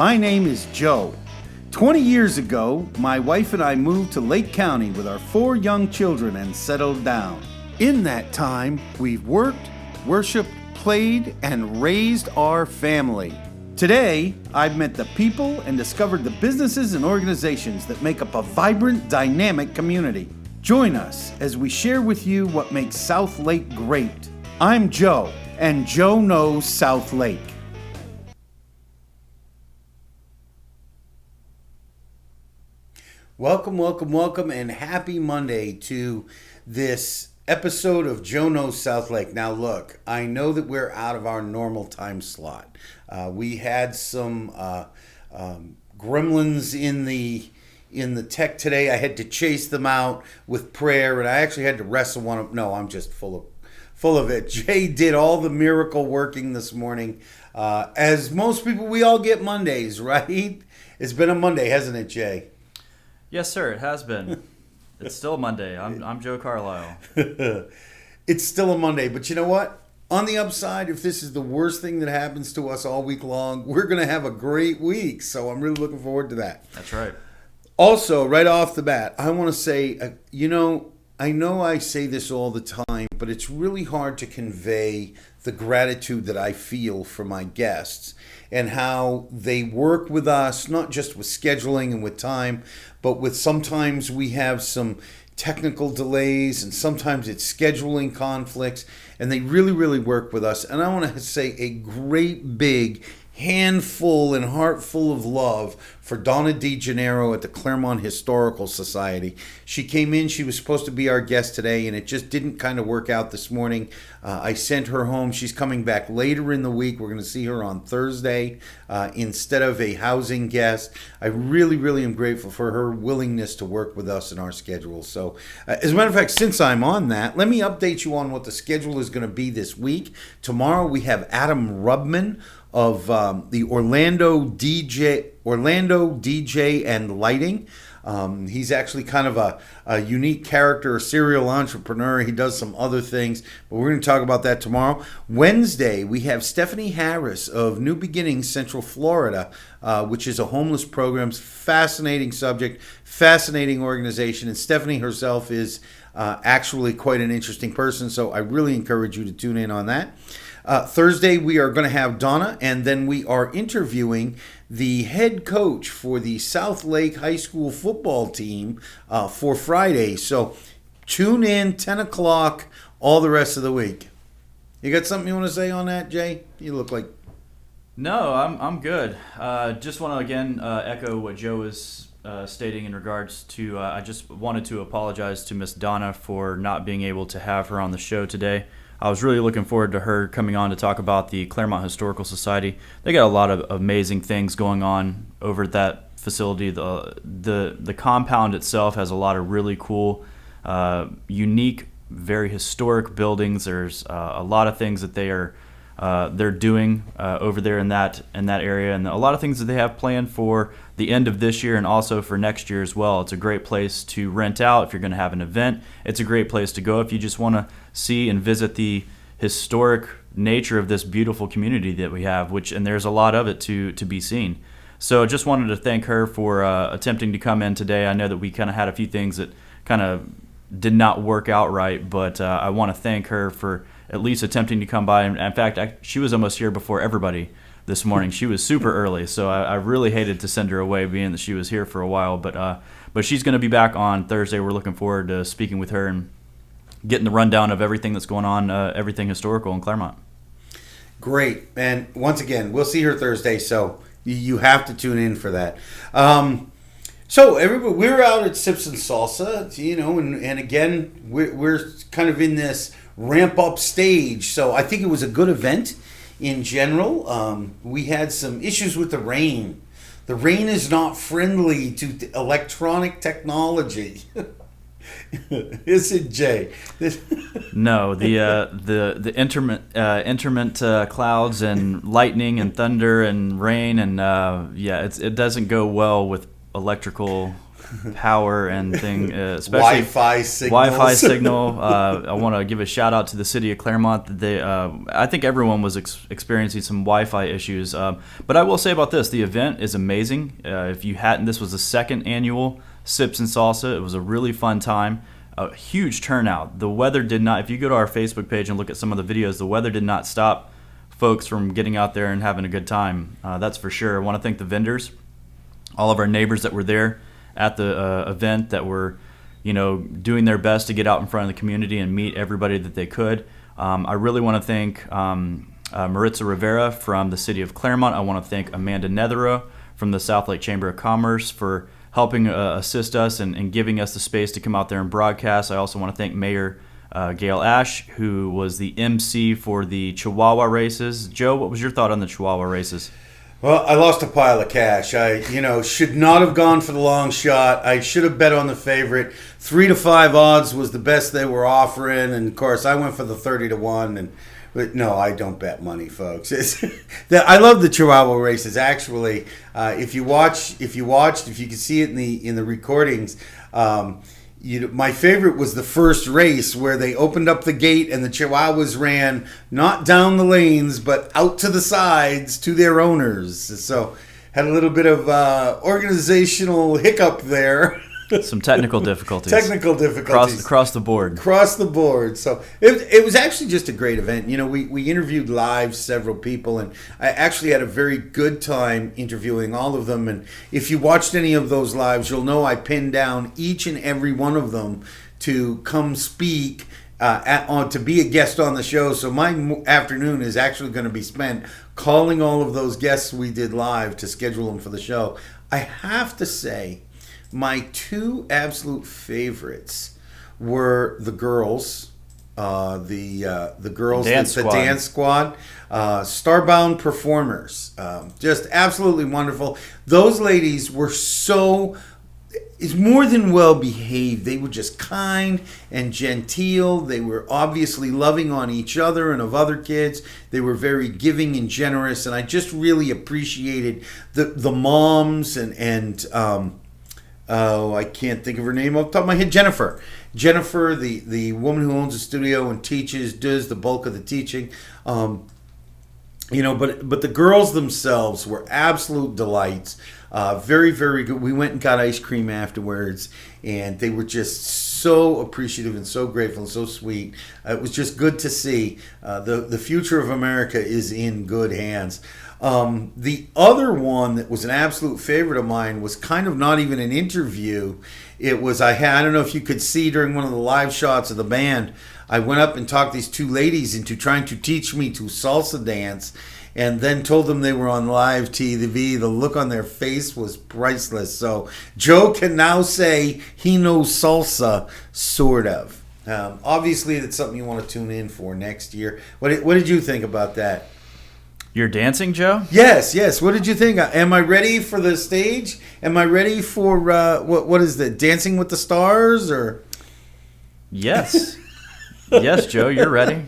My name is Joe. 20 years ago, my wife and I moved to Lake County with our 4 young children and settled down. In that time, we've worked, worshiped, played, and raised our family. Today, I've met the people and discovered the businesses and organizations that make up a vibrant, dynamic community. Join us as we share with you what makes South Lake great. I'm Joe, and Joe knows South Lake. Welcome, and happy Monday to this episode of Joe Knows South Lake. Now look, I know that we're out of our normal time slot. We had some gremlins in the tech today. I had to chase them out with prayer, and I actually had to wrestle one of. No, I'm just full of it. Jay did all the miracle working this morning. As most people, we all get Mondays, right? It's been a Monday, hasn't it, Jay? Yes, sir. It has been. It's still Monday. I'm Joe Carlisle. It's still a Monday, but you know what? On the upside, if this is the worst thing that happens to us all week long, we're going to have a great week. So I'm really looking forward to that. That's right. Also, right off the bat, I want to say, I know I say this all the time, but it's really hard to convey the gratitude that I feel for my guests and how they work with us, not just with scheduling and with time, but with sometimes we have some technical delays and sometimes it's scheduling conflicts, and they really, really work with us. And I want to say a great big handful and heart full of love for Donna DeGennaro at the Claremont Historical Society. She came in, she was supposed to be our guest today, and it just didn't kind of work out this morning. I sent her home. She's coming back later in the week. We're going to see her on Thursday instead of a housing guest. I really, really am grateful for her willingness to work with us in our schedule. So, as a matter of fact, since I'm on that, let me update you on what the schedule is going to be this week. Tomorrow we have Adam Rubman of the Orlando DJ and Lighting. He's actually kind of a unique character, a serial entrepreneur. He does some other things, but we're going to talk about that tomorrow. Wednesday, we have Stephanie Harris of New Beginnings Central Florida, which is a homeless program. Fascinating subject, fascinating organization, and Stephanie herself is actually quite an interesting person, so I really encourage you to tune in on that. Thursday, we are going to have Donna, and then we are interviewing the head coach for the South Lake High School football team for Friday. So tune in, 10 o'clock, all the rest of the week. You got something you want to say on that, Jay? You look like... No, I'm good. Just want to, again, echo what Joe was stating in regards to... I just wanted to apologize to Miss Donna for not being able to have her on the show today. I was really looking forward to her coming on to talk about the Claremont Historical Society. They got a lot of amazing things going on over at that facility. The compound itself has a lot of really cool, unique, very historic buildings. There's a lot of things that they're doing over there in that area, and a lot of things that they have planned for the end of this year and also for next year as well. It's a great place to rent out if you're going to have an event. It's a great place to go if you just want to see and visit the historic nature of this beautiful community that we have, and there's a lot of it to be seen. So just wanted to thank her for attempting to come in today. I know that we kind of had a few things that kind of did not work out right, but I want to thank her for at least attempting to come by. And in fact, she was almost here before everybody this morning. She was super early, so I really hated to send her away, being that she was here for a while. But she's going to be back on Thursday. We're looking forward to speaking with her and getting the rundown of everything that's going on, everything historical in Claremont. Great. And once again, we'll see her Thursday, so you have to tune in for that. So everybody, we're out at Sips and Salsa, and again, we're kind of in this ramp-up stage. So I think it was a good event in general. We had some issues with the rain. The rain is not friendly to electronic technology. Is it, Jay? No, the intermittent clouds and lightning and thunder and rain and it doesn't go well with electrical power and thing, especially Wi-Fi signals. Wi-Fi signal. I want to give a shout out to the city of Claremont. They, I think everyone was experiencing some Wi-Fi issues. But I will say about this, the event is amazing. If you hadn't, this was the second annual Sips and Salsa. It was a really fun time. A huge turnout. The weather did not, if you go to our Facebook page and look at some of the videos, the weather did not stop folks from getting out there and having a good time. That's for sure. I want to thank the vendors, all of our neighbors that were there at the event that were, doing their best to get out in front of the community and meet everybody that they could. I really want to thank Maritza Rivera from the city of Claremont. I want to thank Amanda Netherow from the South Lake Chamber of Commerce for helping assist us and giving us the space to come out there and broadcast. I also want to thank Mayor Gail Ash, who was the MC for the Chihuahua races. Joe, what was your thought on the Chihuahua races? Well, I lost a pile of cash. I, should not have gone for the long shot. I should have bet on the favorite. 3 to 5 odds was the best they were offering, and of course, I went for the 30 to 1. But no, I don't bet money, folks. I love the Chihuahua races. Actually, if you can see it in the recordings. My favorite was the first race where they opened up the gate and the Chihuahuas ran not down the lanes but out to the sides to their owners. So had a little bit of organizational hiccup there. Some technical difficulties. Across the board. Across the board. So it was actually just a great event. We interviewed live several people, and I actually had a very good time interviewing all of them. And if you watched any of those lives, you'll know I pinned down each and every one of them to come speak to be a guest on the show. So my afternoon is actually going to be spent calling all of those guests we did live to schedule them for the show. I have to say, my 2 absolute favorites were the girls, the girls, the dance squad, Starbound Performers, just absolutely wonderful. Those ladies were is more than well behaved. They were just kind and genteel. They were obviously loving on each other and of other kids. They were very giving and generous, and I just really appreciated the moms and I can't think of her name off the top of my head. Jennifer, the woman who owns a studio and does the bulk of the teaching. But the girls themselves were absolute delights. Very, very good. We went and got ice cream afterwards, and they were just so appreciative and so grateful and so sweet. It was just good to see. The future of America is in good hands. The other one that was an absolute favorite of mine was kind of not even an interview. It was, I don't know if you could see during one of the live shots of the band, I went up and talked these 2 ladies into trying to teach me to salsa dance, and then told them they were on live TV. The look on their face was priceless. So Joe can now say he knows salsa, sort of. Obviously, that's something you want to tune in for next year. What did you think about that? You're dancing, Joe? Yes. What did you think? Am I ready for the stage? Am I ready for what is the Dancing with the Stars or? Yes. Yes, Joe, you're ready.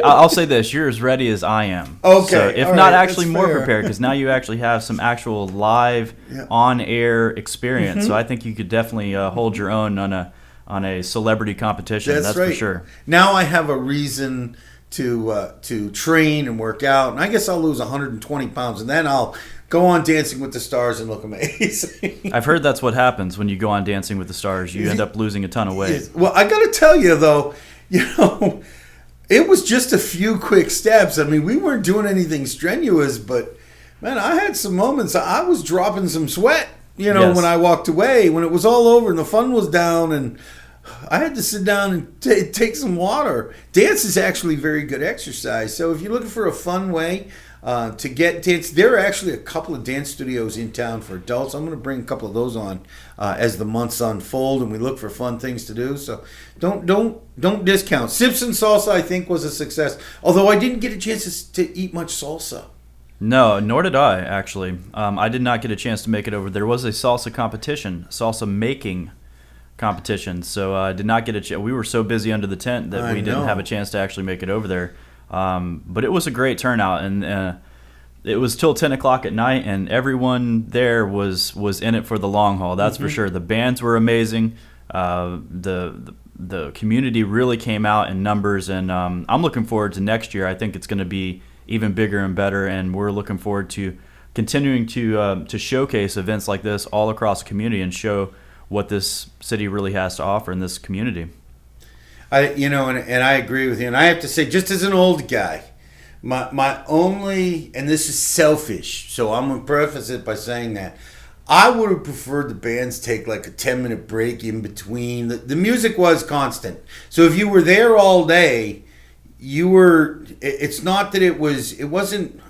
I'll say this: you're as ready as I am. Okay, so if all not right, actually more prepared, because now you actually have some actual live, on-air experience. Mm-hmm. So I think you could definitely hold your own on a celebrity competition. That's right. For sure. Now I have a reason to train and work out, and I guess I'll lose 120 pounds, and then I'll go on Dancing with the Stars and look amazing. I've heard that's what happens when you go on Dancing with the Stars. You end up losing a ton of weight. Well, I got to tell you, though, it was just a few quick steps. I mean, we weren't doing anything strenuous, but, man, I had some moments. I was dropping some sweat, yes, when I walked away, when it was all over and the fun was down, and I had to sit down and take some water. Dance is actually very good exercise. So if you're looking for a fun way to get dance, there are actually a couple of dance studios in town for adults. I'm going to bring a couple of those on as the months unfold and we look for fun things to do. So don't discount. Sips and Salsa, I think, was a success. Although I didn't get a chance to eat much salsa. No, nor did I, actually. I did not get a chance to make it over. There was a salsa competition, salsa making competition. So I did not get a chance. We were so busy under the tent that we didn't have a chance to actually make it over there. But it was a great turnout, and it was till 10 o'clock at night, and everyone there was in it for the long haul. That's for sure. The bands were amazing. The community really came out in numbers, and I'm looking forward to next year. I think it's going to be even bigger and better, and we're looking forward to continuing to showcase events like this all across the community and show what this city really has to offer in this community. And I agree with you. And I have to say, just as an old guy, my only, and this is selfish, so I'm going to preface it by saying that I would have preferred the bands take like a 10-minute break in between. The music was constant. So if you were there all day, it's not that it wasn't,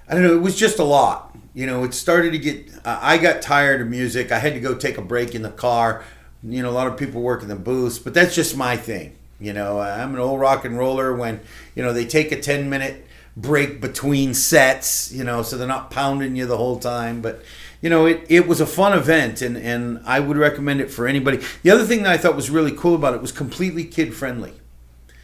I don't know, it was just a lot. It started to get, I got tired of music. I had to go take a break in the car. A lot of people work in the booths, but that's just my thing. I'm an old rock and roller when, they take a 10-minute break between sets, so they're not pounding you the whole time. But, it was a fun event, and I would recommend it for anybody. The other thing that I thought was really cool about it was completely kid-friendly.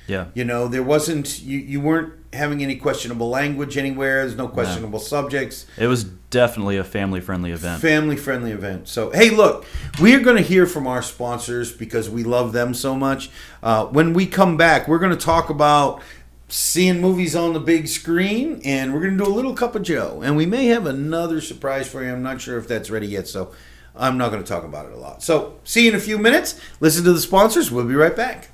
Yeah. There wasn't, you weren't having any questionable language anywhere. There's no questionable subjects. It was definitely a family-friendly event. Family-friendly event. So, hey, look, we're going to hear from our sponsors because we love them so much. When we come back, we're going to talk about seeing movies on the big screen, and we're going to do a little Cup of Joe. And we may have another surprise for you. I'm not sure if that's ready yet, so I'm not going to talk about it a lot. So, see you in a few minutes. Listen to the sponsors. We'll be right back.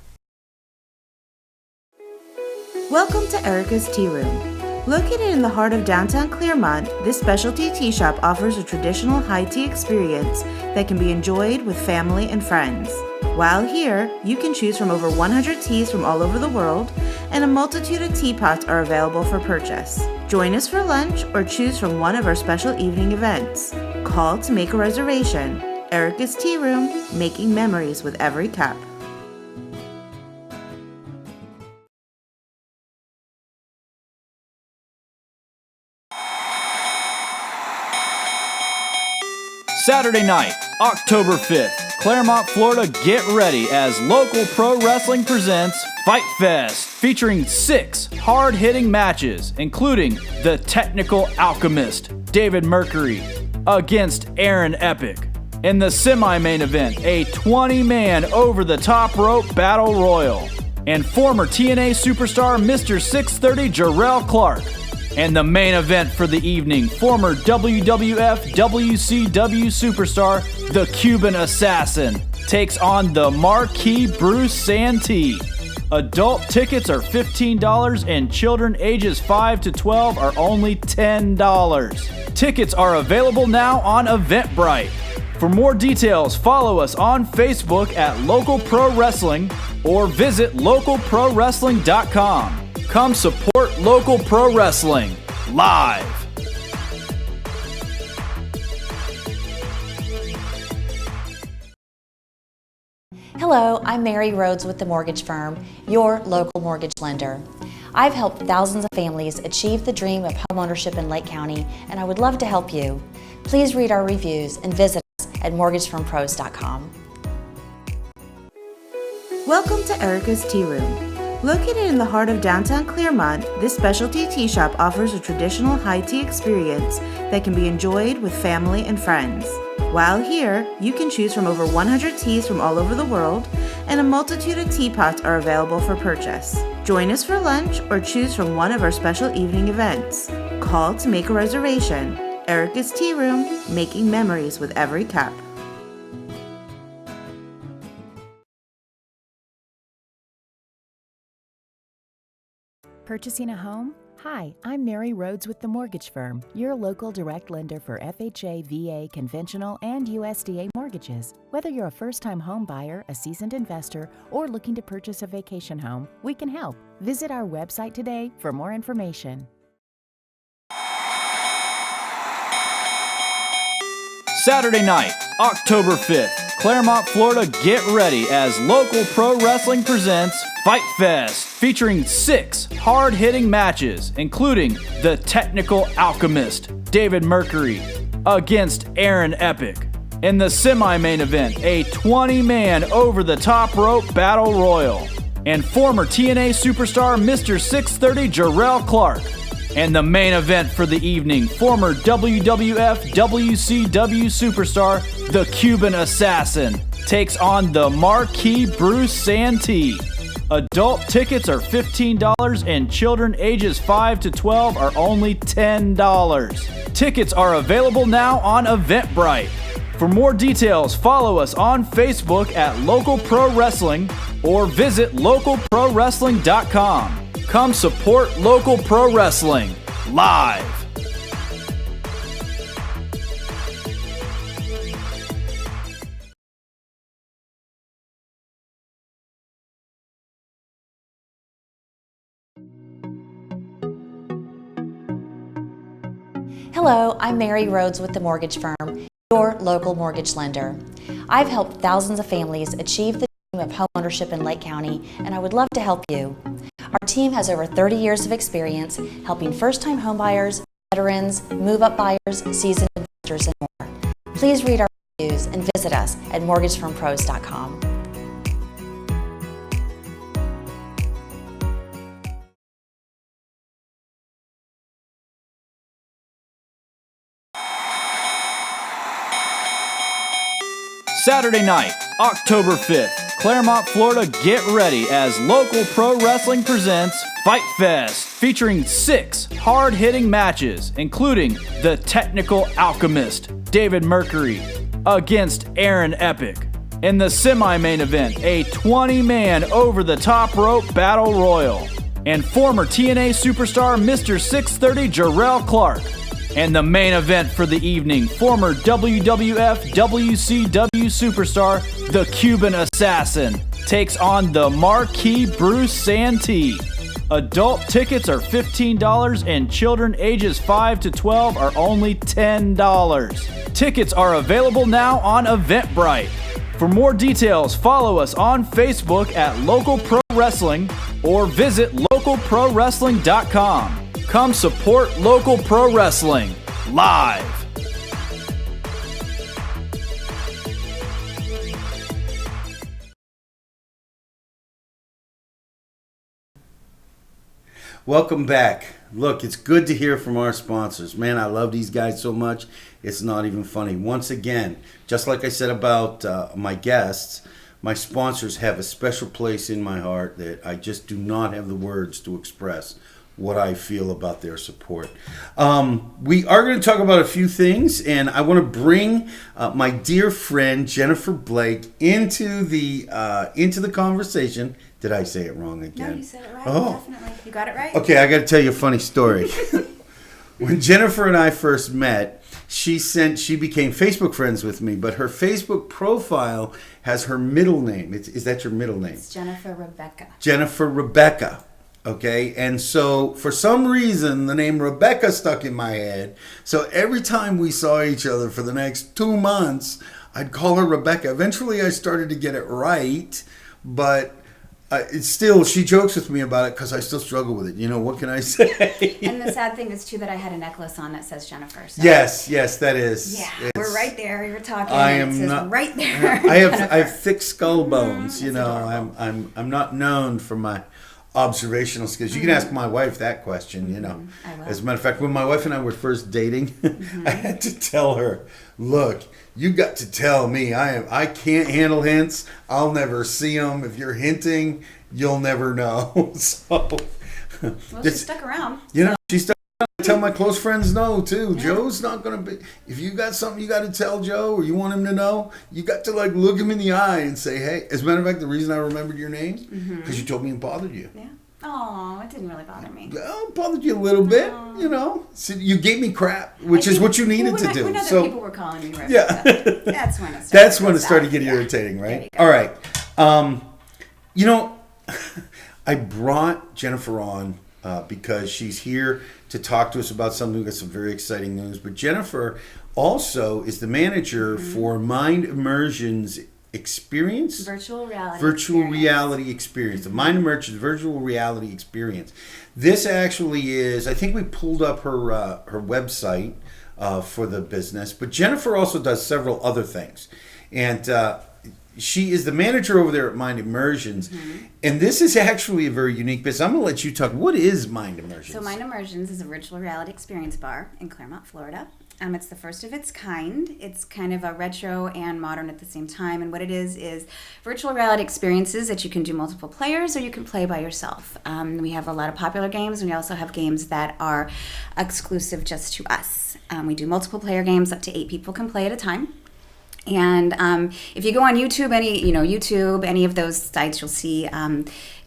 Welcome to Erica's Tea Room. Located in the heart of downtown Claremont, this specialty tea shop offers a traditional high tea experience that can be enjoyed with family and friends. While here, you can choose from over 100 teas from all over the world, and a multitude of teapots are available for purchase. Join us for lunch or choose from one of our special evening events. Call to make a reservation. Erica's Tea Room, making memories with every cup. Saturday night, October 5th, Claremont, Florida, get ready as Local Pro Wrestling presents Fight Fest, featuring 6 hard-hitting matches, including the Technical Alchemist, David Mercury, against Aaron Epic. In the semi-main event, a 20-man over-the-top rope battle royal, and former TNA superstar Mr. 630 Jarrell Clark. And the main event for the evening, former WWF WCW superstar, the Cuban Assassin, takes on the marquee Bruce Santee. Adult tickets are $15 and children ages 5 to 12 are only $10. Tickets are available now on Eventbrite. For more details, follow us on Facebook at Local Pro Wrestling or visit localprowrestling.com. Come support Local Pro Wrestling live. Hello, I'm Mary Rhodes with the Mortgage Firm, your local mortgage lender. I've helped thousands of families achieve the dream of homeownership in Lake County, and I would love to help you. Please read our reviews and visit us at mortgagefirmpros.com. Welcome to Erica's Tea Room. Located in the heart of downtown Claremont, this specialty tea shop offers a traditional high tea experience that can be enjoyed with family and friends. While here, you can choose from over 100 teas from all over the world, and a multitude of teapots are available for purchase. Join us for lunch or choose from one of our special evening events. Call to make a reservation. Erica's Tea Room, making memories with every cup. Purchasing a home? Hi, I'm Mary Rhodes with the Mortgage Firm, your local direct lender for FHA, VA, conventional, and USDA mortgages. Whether you're a first-time home buyer, a seasoned investor, or looking to purchase a vacation home, we can help. Visit our website today for more information. Saturday night, October 5th, Claremont, Florida, get ready as Local Pro Wrestling presents Fight Fest, featuring 6 hard-hitting matches, including the Technical Alchemist, David Mercury, against Aaron Epic. In the semi-main event, a 20-man over-the-top rope battle royal, and former TNA superstar Mr. 630 Jarrell Clark. And the main event for the evening, former WWF WCW superstar, the Cuban Assassin, takes on the Marquis Bruce Santee. Adult tickets are $15 and children ages 5 to 12 are only $10. Tickets are available now on Eventbrite. For more details, follow us on Facebook at Local Pro Wrestling or visit localprowrestling.com. Come support Local Pro Wrestling live. Hello, I'm Mary Rhodes with the Mortgage Firm, your local mortgage lender. I've helped thousands of families achieve the dream of homeownership in Lake County, and I would love to help you. Our team has over 30 years of experience helping first-time homebuyers, veterans, move-up buyers, seasoned investors, and more. Please read our reviews and visit us at mortgagefirmpros.com. Saturday night, October 5th, Claremont, Florida, get ready as Local Pro Wrestling presents Fight Fest, featuring 6 hard-hitting matches, including the Technical Alchemist, David Mercury, against Aaron Epic. In the semi-main event, a 20-man over-the-top rope battle royal, and former TNA superstar Mr. 630 Jarrell Clark. And the main event for the evening, former WWF WCW superstar, the Cuban Assassin, takes on the Marquis Bruce Santee. Adult tickets are $15 and children ages 5 to 12 are only $10. Tickets are available now on Eventbrite. For more details, follow us on Facebook at Local Pro Wrestling or visit localprowrestling.com. Come support Local Pro Wrestling live. Welcome back. Look, it's good to hear from our sponsors. Man, I love these guys so much. It's not even funny. Once again, just like I said about my guests, my sponsors have a special place in my heart that I just do not have the words to express what I feel about their support. We are going to talk about a few things, and I want to bring my dear friend Jennifer Blake into the conversation. Did I say it wrong again? No, you said it right. Oh. Definitely. You got it right. Okay, I got to tell you a funny story. When Jennifer and I first met, she became Facebook friends with me, but her Facebook profile has her middle name. Is that your middle name? It's Jennifer Rebecca. Jennifer Rebecca. Okay, and so for some reason the name Rebecca stuck in my head. So every time we saw each other for the next 2 months, I'd call her Rebecca. Eventually I started to get it right, but it's still, she jokes with me about it because I still struggle with it. You know, what can I say? And the sad thing is, too, that I had a necklace on that says Jennifer. So. Yes, that is. Yeah, we're right there. You're talking. I and am it says not right there. I have thick skull bones. You know, adorable. I'm not known for my observational skills. You can ask my wife that question, you know. I will. As a matter of fact, when my wife and I were first dating, I had to tell her, look, you got to tell me I can't handle hints. I'll never see them. If you're hinting, you'll never know. So Well, she stuck around. You know, she stuck around. I tell my close friends no too. Yeah. Joe's not gonna be. If you got something you got to tell Joe, or you want him to know, you got to like look him in the eye and say, "Hey." As a matter of fact, the reason I remembered your name because you told me it bothered you. Yeah. Oh, it didn't really bother me. Well, it bothered you a little bit, you know. So you gave me crap, which is what you needed to do. When other so people were calling me Rebecca, yeah, that's when it started. That's when it started getting irritating, right? All right. You know, I brought Jennifer on because she's here to talk to us about something. We've got some very exciting news. But Jennifer also is the manager for Mind Immersion's experience. Virtual reality. Reality experience. The Mind Immersion's virtual reality experience. This actually is, I think we pulled up her website for the business. But Jennifer also does several other things. And she is the manager over there at Mind Immersions. And this is actually a very unique business. I'm going to let you talk. What is Mind Immersions? So Mind Immersions is a virtual reality experience bar in Claremont, Florida. It's the first of its kind. It's kind of a retro and modern at the same time. And what it is virtual reality experiences that you can do multiple players or you can play by yourself. We have a lot of popular games, and we also have games that are exclusive just to us. We do multiple player games. Up to 8 people can play at a time. And if you go on YouTube, any of those sites, you'll see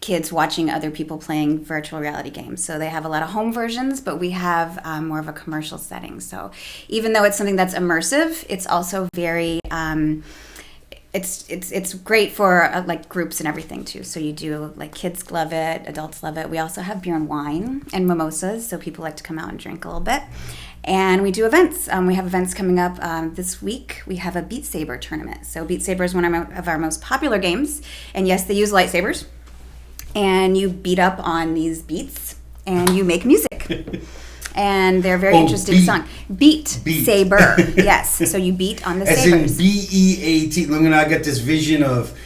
kids watching other people playing virtual reality games. So they have a lot of home versions, but we have more of a commercial setting. So even though it's something that's immersive, it's also very it's great for like groups and everything too. So you do, like, kids love it, adults love it. We also have beer and wine and mimosas, so people like to come out and drink a little bit. And we do events. We have events coming up this week. We have a Beat Saber tournament. So Beat Saber is one of our most popular games. And yes, they use lightsabers. And you beat up on these beats and you make music. And they're very interesting song. Beat Saber. Yes. So you beat on the sabers. As in B-E-A-T. Look, I got this vision of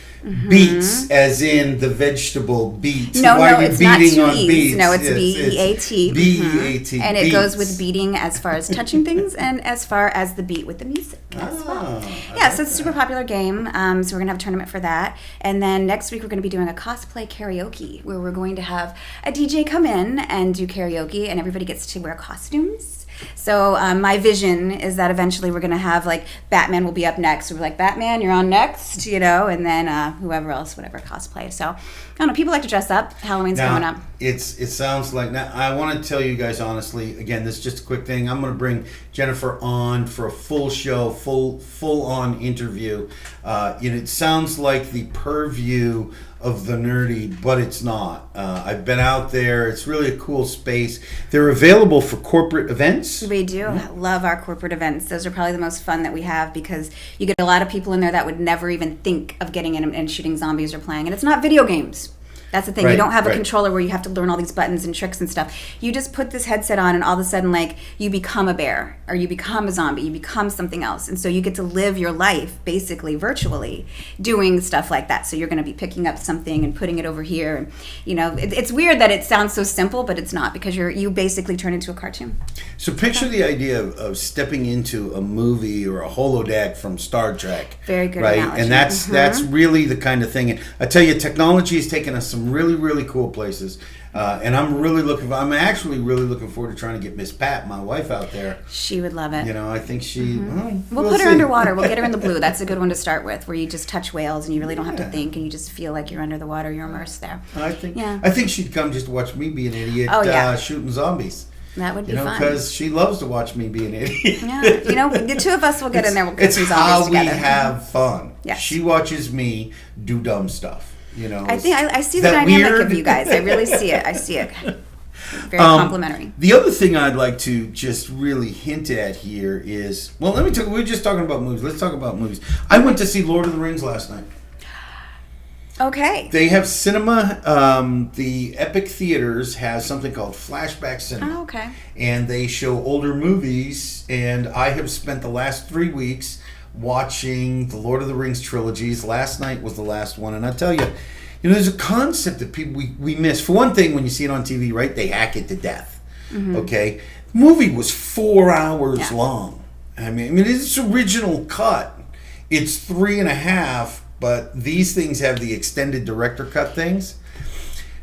beets, as in the vegetable beet. No, Why are you it's not beating two on E's. beets? No, it's Yes, B-E-A-T. B-E-A-T. And it beets. goes with beating as far as touching things and as far as the beat with the music as well. Yeah, so it's a super popular game. So we're going to have a tournament for that. And then next week we're going to be doing a cosplay karaoke where we're going to have a DJ come in and do karaoke, and everybody gets to wear costumes. So my vision is that eventually we're going to have, like, Batman will be up next. So we're like, Batman, you're on next, and then whoever else, whatever cosplay. So, I don't know, people like to dress up. Halloween's coming up. It sounds like, now I want to tell you guys honestly, again, this is just a quick thing. I'm going to bring Jennifer on for a full show, full on interview. It sounds like the purview of the nerdy, but it's not. I've been out there. It's really a cool space. They're available for corporate events. We do. Love our corporate events. Those are probably the most fun that we have because you get a lot of people in there that would never even think of getting in and shooting zombies or playing. And it's not video games. That's the thing. Right, you don't have a right. controller where you have to learn all these buttons and tricks and stuff. You just put this headset on and all of a sudden, like, you become a bear or you become a zombie. You become something else. And so you get to live your life basically virtually doing stuff like that. So you're going to be picking up something and putting it over here. And, it's weird that it sounds so simple, but it's not, because you basically turn into a cartoon. So picture the idea of stepping into a movie or a holodeck from Star Trek. Very good right? analogy. And that's really the kind of thing. And I tell you, technology has taken us some really, really cool places. And I'm actually really looking forward to trying to get Miss Pat, my wife, out there. She would love it. I think she... We'll put her underwater. We'll get her in the blue. That's a good one to start with, where you just touch whales and you really don't have to think, and you just feel like you're under the water. You're immersed there. I think she'd come just to watch me be an idiot shooting zombies. That would be fun. Because she loves to watch me be an idiot. Yeah, the two of us will get in there. We'll get some It's zombies how together. we have fun. Yes. She watches me do dumb stuff. I think I see the dynamic of you guys. I really see it. I see it. Very complimentary. The other thing I'd like to just really hint at here is, we're just talking about movies. Let's talk about movies. I went to see Lord of the Rings last night. Okay. They have cinema. The Epic Theaters has something called Flashback Cinema. Oh, okay. And they show older movies, and I have spent the last 3 weeks watching the Lord of the Rings trilogies. Last night was the last one, and I tell you, there's a concept that people we miss. For one thing, when you see it on TV, right, they hack it to death. Okay, the movie was 4 hours long. I mean, it's original cut. It's 3.5, but these things have the extended director cut things.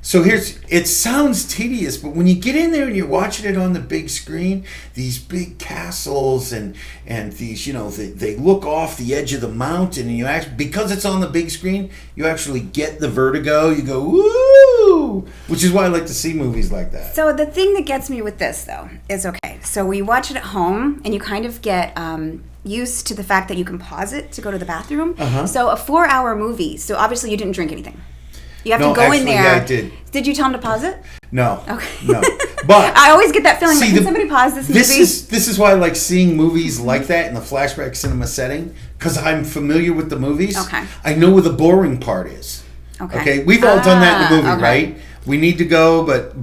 So it sounds tedious, but when you get in there and you're watching it on the big screen, these big castles and these, they look off the edge of the mountain, and because it's on the big screen, you actually get the vertigo. You go, woo! Which is why I like to see movies like that. So the thing that gets me with this, though, is, okay, so we watch it at home, and you kind of get used to the fact that you can pause it to go to the bathroom. So a 4-hour movie, so obviously you didn't drink anything. You have to go in there. Yeah, I did. Did you tell him to pause it? No. Okay. No. But I always get that feeling. Can somebody pause this movie? This is why I like seeing movies like that in the flashback cinema setting, because I'm familiar with the movies. Okay. I know where the boring part is. Okay. We've all done that in the movie, okay. right? We need to go, but we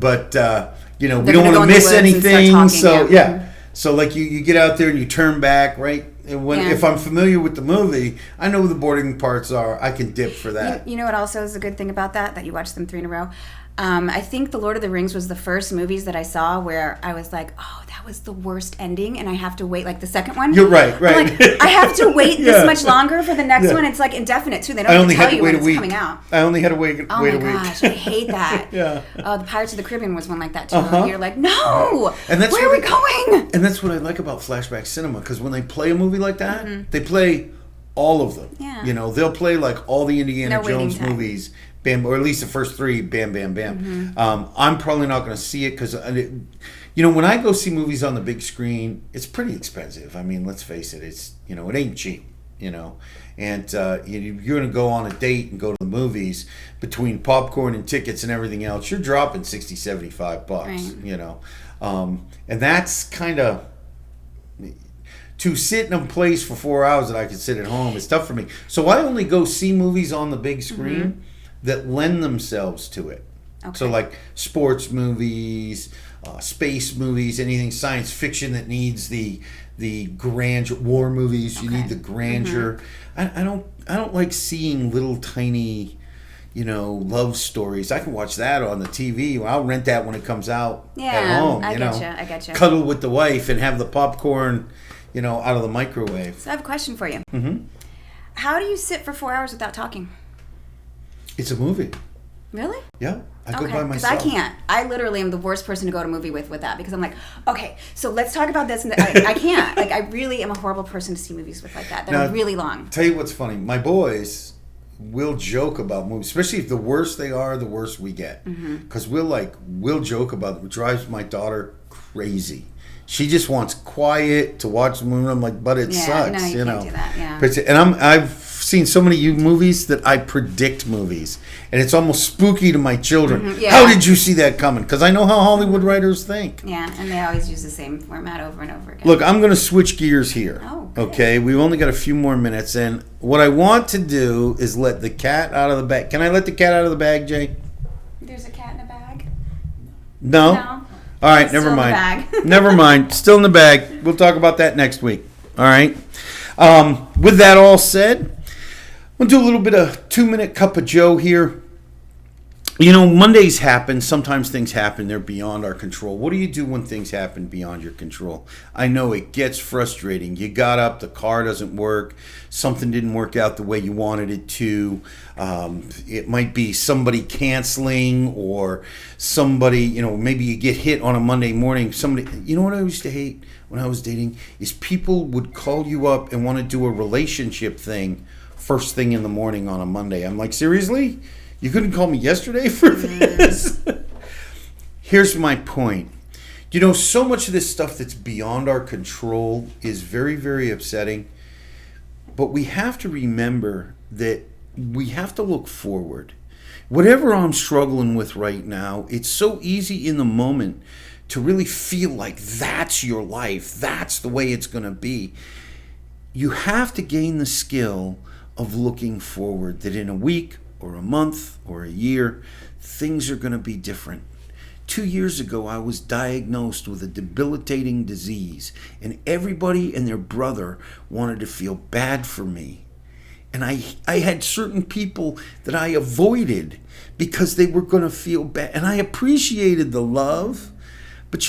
don't gonna want go to in the miss woods and start anything. talking, So yeah. So like you get out there and you turn back, right? If I'm familiar with the movie, I know who the boarding parts are. I can dip for that. You know what also is a good thing about that you watched them 3 in a row? I think The Lord of the Rings was the first movies that I saw where I was like, oh, that was the worst ending, and I have to wait, like the second one. You're right. I'm like, I have to wait this much longer for the next one. It's like indefinite too. They don't even tell you when it's coming out. I only had to wait a week. Oh my gosh, I hate that. Yeah. Oh, the Pirates of the Caribbean was one like that too. And you're like, no, and that's where are we going? And that's what I like about flashback cinema, because when they play a movie like that, they play all of them. Yeah. You know, they'll play like all the Indiana No waiting Jones time. movies. Bam, or at least the first 3, bam, bam, bam. I'm probably not going to see it because, when I go see movies on the big screen, it's pretty expensive. I mean, let's face it, it ain't cheap, And you're going to go on a date and go to the movies, between popcorn and tickets and everything else, you're dropping $60, $75, right. And that's kind of... To sit in a place for 4 hours that I could sit at home is tough for me. So I only go see movies on the big screen that lend themselves to it. Okay. So like sports movies, space movies, anything science fiction that needs the grandeur. War movies, you need the grandeur. I don't like seeing little tiny, love stories. I can watch that on the TV. I'll rent that when it comes out at home. I getcha. Cuddle with the wife and have the popcorn, out of the microwave. So I have a question for you. Mm-hmm. How do you sit for 4 hours without talking? It's a movie. Really? Yeah. I go by Because myself. I can't. I literally am the worst person to go to a movie with that, because I'm like, okay, so let's talk about this. And I can't. Like, I really am a horrible person to see movies with like that. They're really long. Tell you what's funny. My boys will joke about movies, especially if the worse they are, the worse we get. Because we'll joke about it. It drives my daughter crazy. She just wants quiet to watch the movie. I'm like, but it sucks. No, you can't do that. Yeah. And I've seen so many movies that I predict movies, and it's almost spooky to my children. Yeah. How did you see that coming? Because I know how Hollywood writers think. Yeah, and they always use the same format over and over again. Look, I'm going to switch gears here. Oh, good. Okay, we've only got a few more minutes, and what I want to do is let the cat out of the bag. Can I let the cat out of the bag, Jay? There's a cat in a bag? No? No. All right, It's never still in the mind. bag. Never mind. Still in the bag. We'll talk about that next week. All right. With that all said, we'll do a little bit of 2-minute cup of Joe here. Mondays happen. Sometimes things happen. They're beyond our control. What do you do when things happen beyond your control? I know it gets frustrating. You got up, the car doesn't work. Something didn't work out the way you wanted it to. It might be somebody canceling, or somebody, maybe you get hit on a Monday morning. Somebody, what I used to hate when I was dating is people would call you up and want to do a relationship thing first thing in the morning on a Monday. I'm like, seriously? You couldn't call me yesterday for this? Here's my point. So much of this stuff that's beyond our control is very, very upsetting. But we have to remember that we have to look forward. Whatever I'm struggling with right now, it's so easy in the moment to really feel like that's your life. That's the way it's going to be. You have to gain the skill of looking forward, that in a week or a month or a year, things are going to be different. 2 years ago, I was diagnosed with a debilitating disease, and everybody and their brother wanted to feel bad for me. And I had certain people that I avoided because they were going to feel bad. And I appreciated the love, but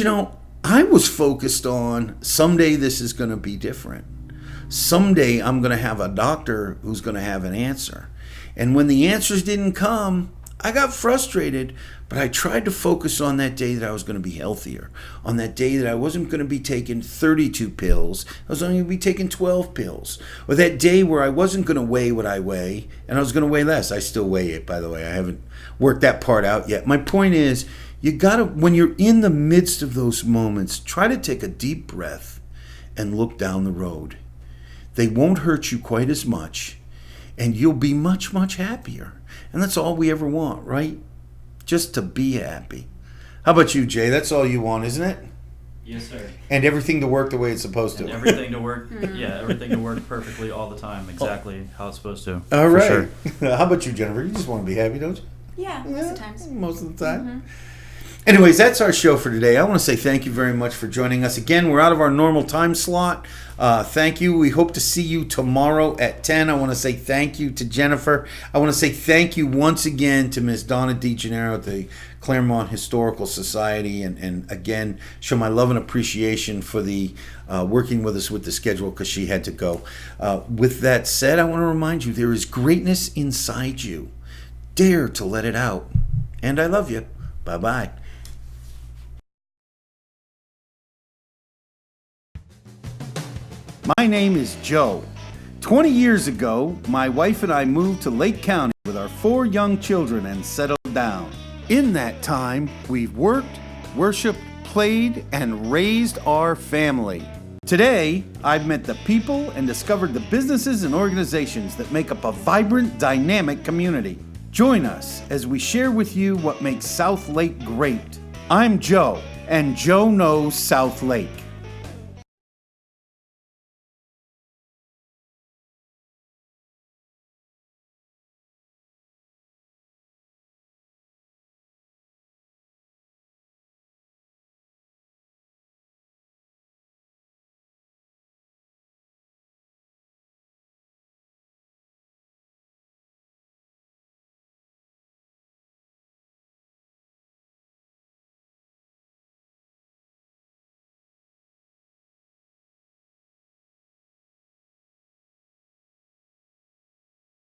I was focused on someday this is going to be different. Someday I'm going to have a doctor who's going to have an answer. And when the answers didn't come, I got frustrated, but I tried to focus on that day that I was going to be healthier, on that day that I wasn't going to be taking 32 pills, I was only going to be taking 12 pills, or that day where I wasn't going to weigh what I weigh, and I was going to weigh less. I still weigh it, by the way. I haven't worked that part out yet. My point is, you got to, when you're in the midst of those moments, try to take a deep breath and look down the road. They won't hurt you quite as much, and you'll be much, much happier. And that's all we ever want, right? Just to be happy. How about you, Jay? That's all you want, isn't it? Yes, sir. And everything to work the way it's supposed to. And everything to work, everything to work perfectly all the time, exactly how it's supposed to. All right. Sure. How about you, Jennifer? You just want to be happy, don't you? Yeah, most of the times. Most of the time. Anyways, that's our show for today. I want to say thank you very much for joining us. Again, we're out of our normal time slot. Thank you. We hope to see you tomorrow at 10. I want to say thank you to Jennifer. I want to say thank you once again to Ms. Donna DeGennaro at the Claremont Historical Society, and again, show my love and appreciation for the working with us with the schedule because she had to go. With that said, I want to remind you there is greatness inside you. Dare to let it out. And I love you. Bye-bye. My name is Joe. 20 years ago, my wife and I moved to Lake County with our 4 young children and settled down. In that time, we've worked, worshiped, played, and raised our family. Today, I've met the people and discovered the businesses and organizations that make up a vibrant, dynamic community. Join us as we share with you what makes South Lake great. I'm Joe, and Joe knows South Lake.